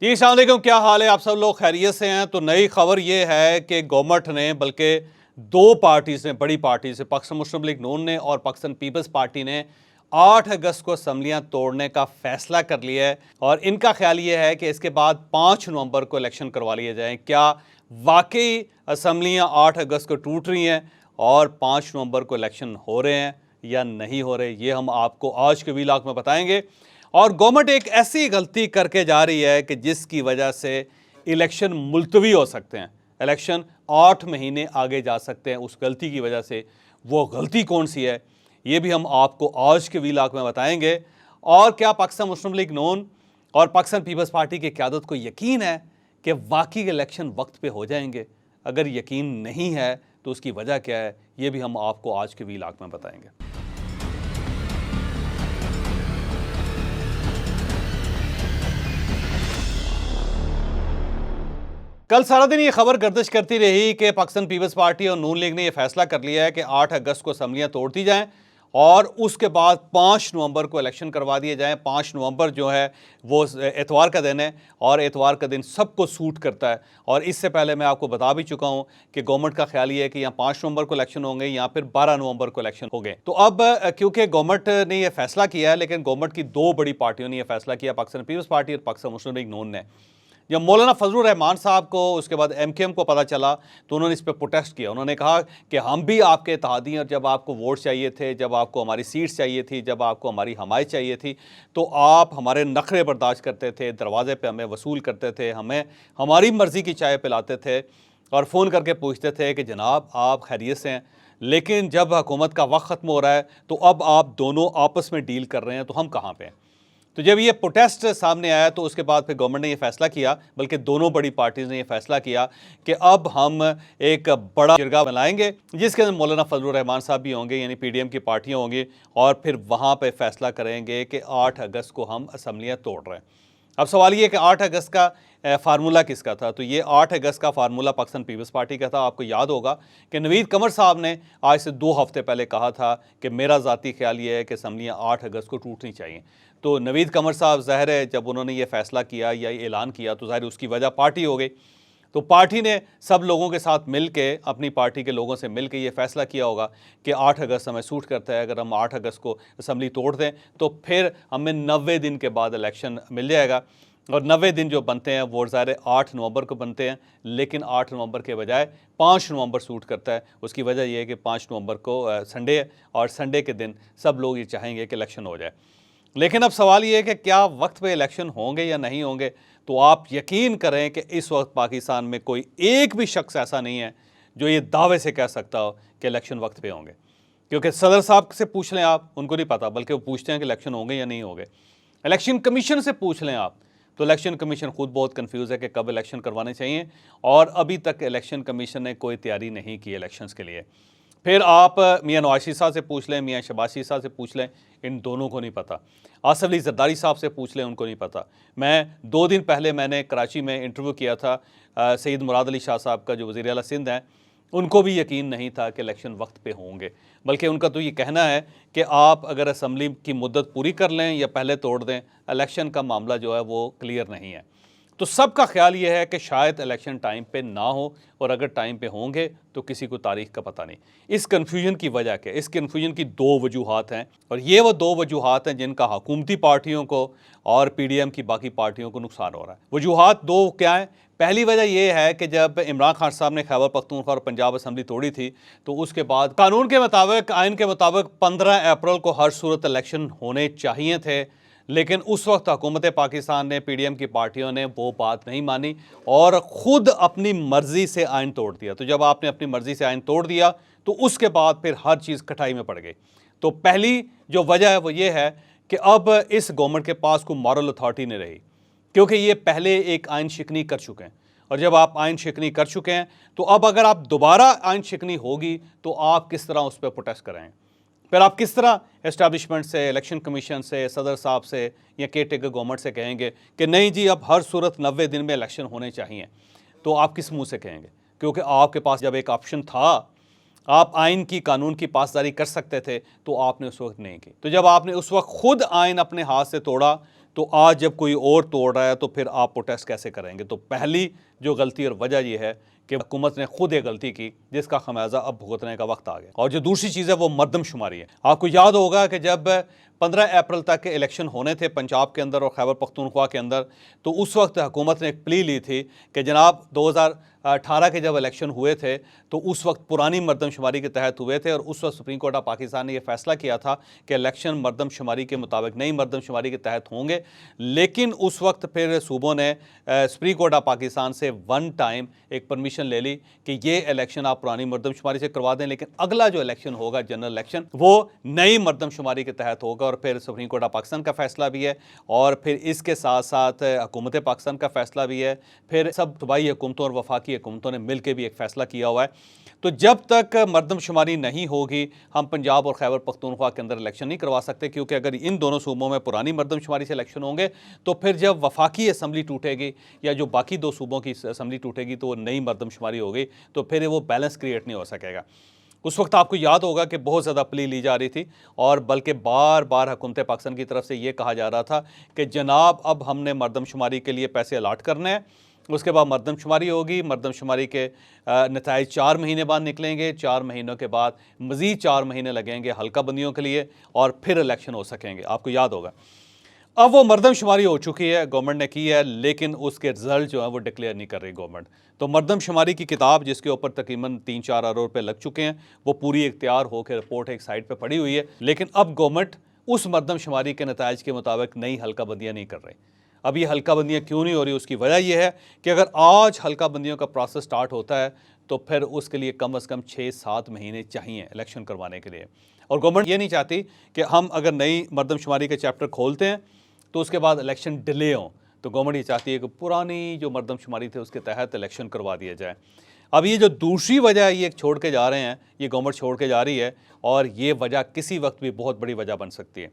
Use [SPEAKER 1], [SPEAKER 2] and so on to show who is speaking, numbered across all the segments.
[SPEAKER 1] जी अस्सलाम वालेकुम, क्या हाल है? आप सब लोग खैरियत से हैं? तो नई खबर ये है कि गवर्नमेंट ने बल्कि दो पार्टीज ने, बड़ी पार्टी से पाकिस्तान मुस्लिम लीग नून ने और पाकिस्तान पीपल्स पार्टी ने 8 अगस्त को असम्बलियाँ तोड़ने का फैसला कर लिया है। और इनका ख्याल ये है कि इसके बाद 5 नवंबर को इलेक्शन करवा लिए जाएँ। क्या वाकई असम्बलियाँ 8 अगस्त को टूट रही हैं और 5 नवंबर को इलेक्शन हो रहे हैं या नहीं हो रहे? ये हम आपको आज के व्लॉग में बताएंगे। और गवर्नमेंट एक ऐसी गलती करके जा रही है कि जिसकी वजह से इलेक्शन मुलतवी हो सकते हैं, इलेक्शन 8 महीने आगे जा सकते हैं उस गलती की वजह से। वो गलती कौन सी है, ये भी हम आपको आज के व्लॉग में बताएंगे। और क्या पाकिस्तान मुस्लिम लीग नून और पाकिस्तान पीपल्स पार्टी की क़यादत को यकीन है कि वाकई इलेक्शन वक्त पे हो जाएंगे? अगर यकीन नहीं है तो उसकी वजह क्या है, ये भी हम आपको आज के व्लॉग में बताएंगे। कल सारा दिन ये खबर गर्दिश करती रही कि पाकिस्तान पीपल्स पार्टी और नून लीग ने यह फैसला कर लिया है कि 8 अगस्त को असम्बलियाँ तोड़ दी जाएं और उसके बाद 5 नवंबर को इलेक्शन करवा दिए जाएं। 5 नवंबर जो है वो एतवार का दिन है और एतवार का दिन सबको सूट करता है। और इससे पहले मैं आपको बता भी चुका हूं कि गवर्नमेंट का ख्याल ये है कि यहाँ 5 नवंबर को इलेक्शन होंगे या फिर 12 नवंबर को इलेक्शन होंगे। तो अब क्योंकि गवर्नमेंट ने यह फैसला किया है, लेकिन गवर्नमेंट की दो बड़ी पार्टियों ने यह फैसला किया, पाकिस्तान पीपल्स पार्टी और पाकिस्तान मुस्लिम लीग नून ने। जब मौलाना फजलुर रहमान साहब को उसके बाद एमकेएम को पता चला तो उन्होंने इस पर प्रोटेस्ट किया। उन्होंने कहा कि हम भी आपके इत्तेहादी हैं और जब आपको वोट चाहिए थे, जब आपको हमारी सीट्स चाहिए थी, जब आपको हमारी हमायत चाहिए थी, तो आप हमारे नखरे बर्दाश्त करते थे, दरवाजे पे हमें वसूल करते थे, हमें हमारी मर्ज़ी की चाय पिलाते थे और फ़ोन करके पूछते थे कि जनाब आप खैरियत से हैं। लेकिन जब हुकूमत का वक्त ख़त्म हो रहा है तो अब आप दोनों आपस में डील कर रहे हैं, तो हम कहाँ पे हैं? तो जब ये प्रोटेस्ट सामने आया तो उसके बाद फिर गवर्नमेंट ने ये फैसला किया, बल्कि दोनों बड़ी पार्टीज ने ये फैसला किया कि अब हम एक बड़ा जिरगा बनाएंगे जिसके अंदर मौलाना फजलुर रहमान साहब भी होंगे, यानी पीडीएम की पार्टियां होंगी, और फिर वहाँ पे फैसला करेंगे कि 8 अगस्त को हम असम्बलियाँ तोड़ रहे हैं। अब सवाल ये कि 8 अगस्त का फार्मूला किसका था? तो ये 8 अगस्त का फार्मूला पाकिस्तान पीपल्स पार्टी का था। आपको याद होगा कि नवीद कमर साहब ने आज से 2 हफ्ते पहले कहा था कि मेरा ज़ाती ख्याल ये है कि असम्बलियाँ 8 अगस्त को टूटनी चाहिए। तो नवीद कमर साहब ज़ाहिर है जब उन्होंने ये फैसला किया या ऐलान किया तो ज़ाहिर उसकी वजह पार्टी हो गई। तो पार्टी ने सब लोगों के साथ मिल के, अपनी पार्टी के लोगों से मिल के ये फैसला किया होगा कि 8 अगस्त हमें सूट करता है, अगर हम 8 अगस्त को असम्बली तोड़ दें तो फिर हमें 90 दिन के बाद इलेक्शन मिल जाएगा। और 90 दिन जो बनते हैं वो ज़ाहिर 8 नवंबर को बनते हैं, लेकिन 8 नवंबर के बजाय 5 नवंबर सूट करता है। उसकी वजह यह है कि 5 नवंबर को संडे है और संडे के दिन सब लोग ये चाहेंगे कि इलेक्शन हो जाए। लेकिन अब सवाल ये है कि क्या वक्त पे इलेक्शन होंगे या नहीं होंगे? तो आप यकीन करें कि इस वक्त पाकिस्तान में कोई एक भी शख्स ऐसा नहीं है जो ये दावे से कह सकता हो कि इलेक्शन वक्त पे होंगे। क्योंकि सदर साहब से पूछ लें आप, उनको नहीं पता, बल्कि वो पूछते हैं कि इलेक्शन होंगे या नहीं होंगे। इलेक्शन कमीशन से पूछ लें आप, तो इलेक्शन कमीशन खुद बहुत कंफ्यूज है कि कब इलेक्शन करवाने चाहिए, और अभी तक इलेक्शन कमीशन ने कोई तैयारी नहीं की इलेक्शंस के लिए। फिर आप मियां नवाज शरीफ साहब से पूछ लें, मियां शहबाज शरीफ साहब से पूछ लें, इन दोनों को नहीं पता। आसिफ अली जरदारी साहब से पूछ लें, उनको नहीं पता। मैं 2 दिन पहले मैंने कराची में इंटरव्यू किया था सईद मुराद अली शाह साहब का, जो वज़ीर आला सिंध हैं, उनको भी यकीन नहीं था कि इलेक्शन वक्त पे होंगे। बल्कि उनका तो ये कहना है कि आप अगर असम्बली की मुद्दत पूरी कर लें या पहले तोड़ दें, इलेक्शन का मामला जो है वो क्लियर नहीं है। तो सबका ख्याल ये है कि शायद इलेक्शन टाइम पे ना हो, और अगर टाइम पे होंगे तो किसी को तारीख का पता नहीं। इस कन्फ्यूजन की वजह क्या? इस कन्फ्यूजन की 2 वजूहात हैं, और ये वो 2 वजूहात हैं जिनका हुकूमती पार्टियों को और पीडीएम की बाकी पार्टियों को नुकसान हो रहा है। वजूहात 2 क्या हैं? पहली वजह यह है कि जब इमरान खान साहब ने खैबर पख्तूनख्वा और पंजाब असम्बली तोड़ी थी तो उसके बाद कानून के मुताबिक, आइन के मुताबिक 15 अप्रैल को हर सूरत इलेक्शन होने चाहिए थे। लेकिन उस वक्त हुकूमत पाकिस्तान ने, पीडीएम की पार्टियों ने वो बात नहीं मानी और ख़ुद अपनी मर्ज़ी से आइन तोड़ दिया। तो जब आपने अपनी मर्ज़ी से आइन तोड़ दिया तो उसके बाद फिर हर चीज़ कठाई में पड़ गई। तो पहली जो वजह है वो ये है कि अब इस गवर्नमेंट के पास कोई मॉरल अथॉरिटी नहीं रही, क्योंकि ये पहले एक आइन शिकनी कर चुके हैं, और जब आप आइन शिकनी कर चुके हैं तो अब अगर आप दोबारा आइन शिकनी होगी तो आप किस तरह उस पर प्रोटेस्ट करें? फिर आप किस तरह एस्टैब्लिशमेंट से, इलेक्शन कमीशन से, सदर साहब से या केयर टेकर गवर्नमेंट से कहेंगे कि नहीं जी अब हर सूरत 90 दिन में इलेक्शन होने चाहिए? तो आप किस मुंह से कहेंगे? क्योंकि आपके पास जब एक ऑप्शन था, आप आइन की, कानून की पासदारी कर सकते थे, तो आपने उस वक्त नहीं की। तो जब आपने उस वक्त खुद आइन अपने हाथ से तोड़ा तो आज जब कोई और तोड़ रहा है तो फिर आप प्रोटेस्ट कैसे करेंगे? तो पहली जो गलती और वजह यह है कि हुकूमत ने खुद एक गलती की जिसका खमियाजा अब भुगतने का वक्त आ गया। और जो दूसरी चीज़ है वो मरदमशुमारी है। आपको याद होगा कि जब 15 अप्रैल तक के इलेक्शन होने थे पंजाब के अंदर और खैबर पख्तूनख्वा के अंदर, तो उस वक्त हुकूमत ने एक प्ली ली थी कि जनाब 2018 के जब इलेक्शन हुए थे तो उस वक्त पुरानी मरदमशुमारी के तहत हुए थे और उस वक्त सुप्रीम कोर्ट ऑफ पाकिस्तान ने यह फैसला किया था कि इलेक्शन मरदमशुमारी के मुताबिक नई मरदमशुमारी के तहत होंगे। लेकिन उस वक्त फिर सूबों ने सुप्रीम कोर्ट ऑफ पाकिस्तान से वन टाइम एक परमिशन ले ली कि ये इलेक्शन आप पुरानी मरदमशुमारी से करवा दें, लेकिन अगला जो इलेक्शन होगा जनरल इलेक्शन वो नई मरदमशुमारी के तहत होगा। और फिर सुप्रीम कोर्ट ऑफ पाकिस्तान का फैसला भी है और फिर इसके साथ साथ हुकूमत पाकिस्तान का फैसला भी है, फिर सब सूबाई हुकूमतों और वफाकी हुकूमतों ने मिलकर भी एक फैसला किया हुआ है। तो जब तक मरदमशुमारी नहीं होगी हम पंजाब और खैबर पख्तूनख्वा के अंदर इलेक्शन नहीं करवा सकते, क्योंकि अगर इन दोनों सूबों में पुरानी मरदमशुमारी से इलेक्शन होंगे तो फिर जब वफाकी असम्बली टूटेगी या जो बाकी दो सूबों की असम्बली टूटेगी तो वो नई मरदमशुमारी होगी, तो फिर वो बैलेंस क्रिएट नहीं हो सकेगा। उस वक्त आपको याद होगा कि बहुत ज़्यादा प्ली ली जा रही थी और बल्कि बार बार हुकूमत पाकिस्तान की तरफ से ये कहा जा रहा था कि जनाब अब हमने मरदमशुमारी के लिए पैसे अलाट करने हैं, उसके बाद मरदमशुमारी होगी, मरदमशुमारी के नताइज 4 महीने बाद निकलेंगे, 4 महीनों के बाद मज़ीद 4 महीने लगेंगे हल्का बंदियों के लिए और फिर इलेक्शन हो सकेंगे। आपको याद होगा अब वो मरदमशुमारी हो चुकी है, गवर्नमेंट ने की है, लेकिन उसके रिजल्ट जो है वो डिक्लेयर नहीं कर रही गवर्नमेंट। तो मरदमशुमारी की किताब जिसके ऊपर तकरीबन 3-4 अरब रुपये लग चुके हैं वो पूरी एक तैयार होकर रिपोर्ट एक साइड पर पड़ी हुई है, लेकिन अब गवर्नमेंट उस मरदमशुमारी के नताइज के मुताबिक नई हल्का बंदियाँ नहीं कर रही। अब ये हल्का बंदियाँ क्यों नहीं हो रही? उसकी वजह यह है कि अगर आज हल्का बंदियों का प्रोसेस स्टार्ट होता है तो फिर उसके लिए कम से कम 6-7 महीने चाहिए इलेक्शन करवाने के लिए। और गवर्नमेंट ये नहीं चाहती कि हम अगर नई मरदमशुमारी के चैप्टर खोलते हैं तो उसके बाद इलेक्शन डिले हों। तो गवर्नमेंट ये चाहती है कि पुरानी जो मरदमशुमारी थे उसके तहत इलेक्शन करवा दिया जाए। अब ये जो दूसरी वजह है ये छोड़ के जा रहे हैं, ये गवर्नमेंट छोड़ के जा रही है और ये वजह किसी वक्त भी बहुत बड़ी वजह बन सकती है,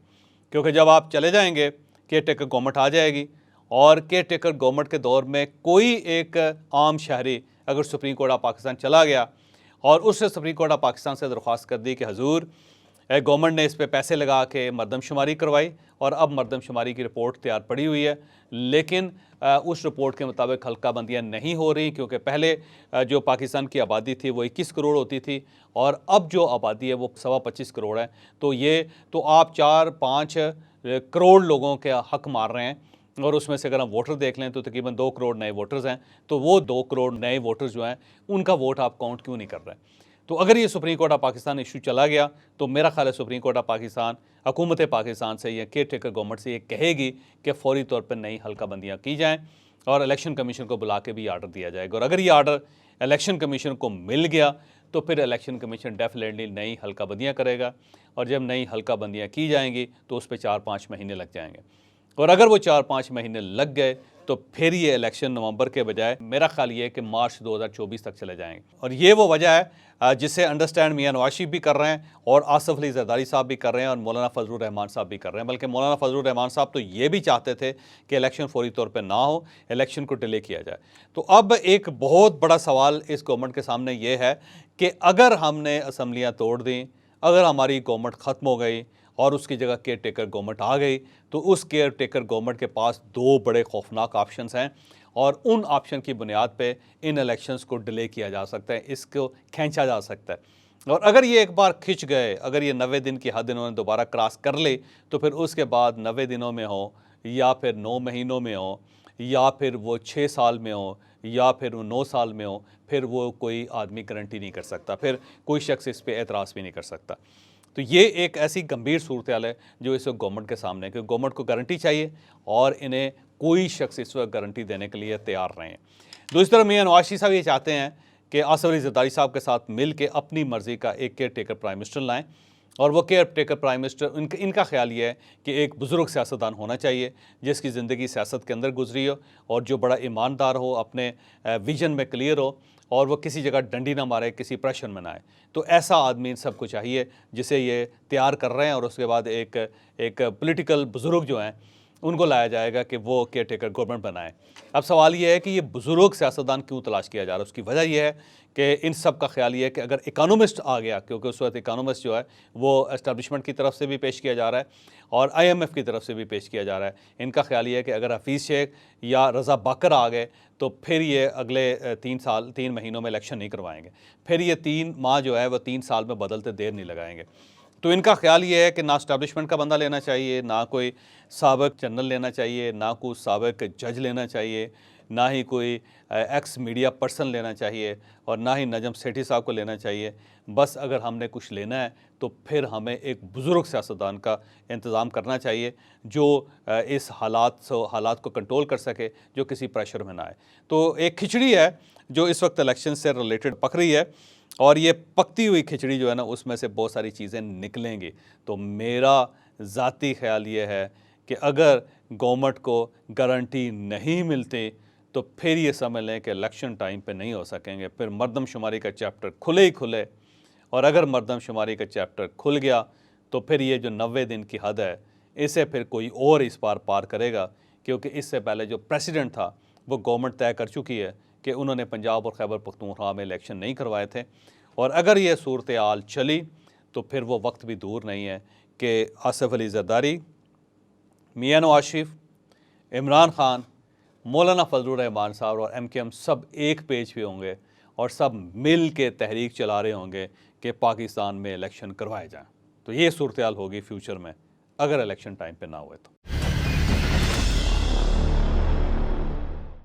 [SPEAKER 1] क्योंकि जब आप चले जाएंगे केयर टेकर गवर्नमेंट आ जाएगी और केयर टेकर गवर्नमेंट के दौर में कोई एक आम शहरी अगर सुप्रीम कोर्ट ऑफ पाकिस्तान चला गया और उससे सुप्रीम कोर्ट ऑफ पाकिस्तान से दरख्वास्त कर दी कि हजूर गवर्नमेंट ने इस पे पैसे लगा के मरदमशुमारी करवाई और अब मरदमशुमारी की रिपोर्ट तैयार पड़ी हुई है, लेकिन उस रिपोर्ट के मुताबिक हल्का बंदियाँ नहीं हो रही, क्योंकि पहले जो पाकिस्तान की आबादी थी वो 21 करोड़ होती थी और अब जो आबादी है वो 25.25 करोड़ है। तो ये तो आप 4-5 करोड़ लोगों के हक मार रहे हैं और उसमें से अगर हम वोटर देख लें तो तकरीबन 2 करोड़ नए वोटर्स हैं। तो वो 2 करोड़ नए वोटर्स जो हैं उनका वोट आप काउंट क्यों नहीं कर रहे हैं? तो अगर ये supreme court of Pakistan issue चला गया तो मेरा ख्याल है सुप्रीम कोर्ट ऑफ पाकिस्तान हुकूमत पाकिस्तान से या केयर टेकर गवर्नमेंट से ये कहेगी कि फौरी तौर पर नई हल्का बंदियाँ की जाएँ और इलेक्शन कमीशन को बुला के भी आर्डर दिया जाएगा। और अगर ये आर्डर इलेक्शन कमीशन को मिल गया तो फिर इलेक्शन कमीशन डेफिनेटली नई हल्का बंदियाँ करेगा और जब नई हल्का बंदियाँ की जाएंगी तो उस पर 4-5 महीने लग जाएंगे और अगर वो 4-5 महीने लग गए तो फिर ये इलेक्शन नवंबर के बजाय मेरा ख्याल ये है कि मार्च 2024 तक चले जाएंगे। और ये वो वजह है जिसे अंडरस्टैंड मियां नवाज शरीफ भी कर रहे हैं और आसिफ अली जरदारी साहब भी कर रहे हैं और मौलाना फजलुर रहमान साहब भी कर रहे हैं। बल्कि मौलाना फजलुर रहमान साहब तो ये भी चाहते थे कि इलेक्शन फौरी तौर पर ना हो, इलेक्शन को डिले किया जाए। तो अब एक बहुत बड़ा सवाल इस गवर्नमेंट के सामने ये है कि अगर हमने असम्बलियाँ तोड़ दी, अगर हमारी गवर्नमेंट ख़त्म हो गई और उसकी जगह केयर टेकर गवर्नमेंट आ गई तो उस केयर टेकर गवर्नमेंट के पास 2 बड़े खौफनाक ऑप्शंस हैं और उन ऑप्शन की बुनियाद पे इन इलेक्शंस को डिले किया जा सकता है, इसको खींचा जा सकता है। और अगर ये एक बार खिंच गए, अगर ये 90 दिन की हद इन्होंने दोबारा क्रॉस कर ली तो फिर उसके बाद 90 दिनों में हो या फिर 9 महीनों में हो या फिर वो 6 साल में हो या फिर वो 9 साल में हो, फिर वो कोई आदमी गारंटी नहीं कर सकता, फिर कोई शख्स इस पर एतराज़ भी नहीं कर सकता। तो ये एक ऐसी गंभीर सूरत हाल है जो इस वक्त गवर्नमेंट के सामने है, क्योंकि गवर्नमेंट को गारंटी चाहिए और इन्हें कोई शख्स इस वक्त गारंटी देने के लिए तैयार नहीं है। दूसरी तरफ मियां नवाज शरीफ साहब ये चाहते हैं कि आसिफ अली जरदारी साहब के साथ मिल के अपनी मर्ज़ी का एक केयर टेकर प्राइम मिनिस्टर लाएँ और वो केयर टेकर प्राइम मिनिस्टर इनका ख्याल ये है कि एक बुज़ुर्ग सियासतदान होना चाहिए जिसकी ज़िंदगी सियासत के अंदर गुजरी हो और जो बड़ा ईमानदार हो, अपने विजन में क्लियर हो और वो किसी जगह डंडी ना मारे, किसी प्रेशर में ना आए। तो ऐसा आदमी इन सबको चाहिए जिसे ये तैयार कर रहे हैं और उसके बाद एक पॉलिटिकल बुज़ुर्ग जो हैं उनको लाया जाएगा कि वो केयर टेकर गवर्नमेंट बनाए। अब सवाल ये है कि ये बुजुर्ग सियासतदान क्यों तलाश किया जा रहा है। उसकी वजह यह है कि इन सब का ख्याल ये है कि अगर इकोनॉमिस्ट आ गया, क्योंकि उस वक्त इकोनॉमिस्ट जो है वो एस्टेब्लिशमेंट की तरफ से भी पेश किया जा रहा है और IMF की तरफ से भी पेश किया जा रहा है। इनका ख्याल ये है कि अगर हफीज़ शेख या रज़ा बाकर आ गए तो फिर ये अगले 3 महीनों में इलेक्शन नहीं करवाएंगे, फिर ये 3 माह जो है वो 3 साल में बदलते देर नहीं लगाएंगे। तो इनका ख्याल ये है कि ना एस्टैब्लिशमेंट का बंदा लेना चाहिए, ना कोई साबिक जनरल लेना चाहिए, ना कोई साबिक जज लेना चाहिए, ना ही कोई एक्स मीडिया पर्सन लेना चाहिए और ना ही नजम सेठी साहब को लेना चाहिए। बस अगर हमने कुछ लेना है तो फिर हमें एक बुज़ुर्ग सियासतदान का इंतज़ाम करना चाहिए जो इस हालात को कंट्रोल कर सके, जो किसी प्रेशर में ना आए। तो एक खिचड़ी है जो इस वक्त इलेक्शन से रिलेटेड पक रही है और ये पकती हुई खिचड़ी जो है ना उसमें से बहुत सारी चीज़ें निकलेंगी। तो मेरा ज़ाती ख्याल ये है कि अगर गवर्नमेंट को गारंटी नहीं मिलती तो फिर ये समझ लें कि इलेक्शन टाइम पे नहीं हो सकेंगे, फिर मरदमशुमारी का चैप्टर खुले ही खुले। और अगर मरदमशुमारी का चैप्टर खुल गया तो फिर ये जो 90 दिन की हद है इसे फिर कोई और इस पार करेगा, क्योंकि इससे पहले जो प्रेसिडेंट था वो गवर्नमेंट तय कर चुकी है कि उन्होंने पंजाब और खैबर पख्तूनख्वा में इलेक्शन नहीं करवाए थे। और अगर ये सूरत हाल चली तो फिर वो वक्त भी दूर नहीं है कि आसिफ अली जरदारी, मियां नवाज शरीफ, इमरान खान, मौलाना फजलुर रहमान साहब और MKM सब एक पेज पे होंगे और सब मिल के तहरीक चला रहे होंगे कि पाकिस्तान में इलेक्शन करवाए जाएं। तो ये सूरत हाल होगी फ्यूचर में अगर इलेक्शन टाइम पे ना हुए तो।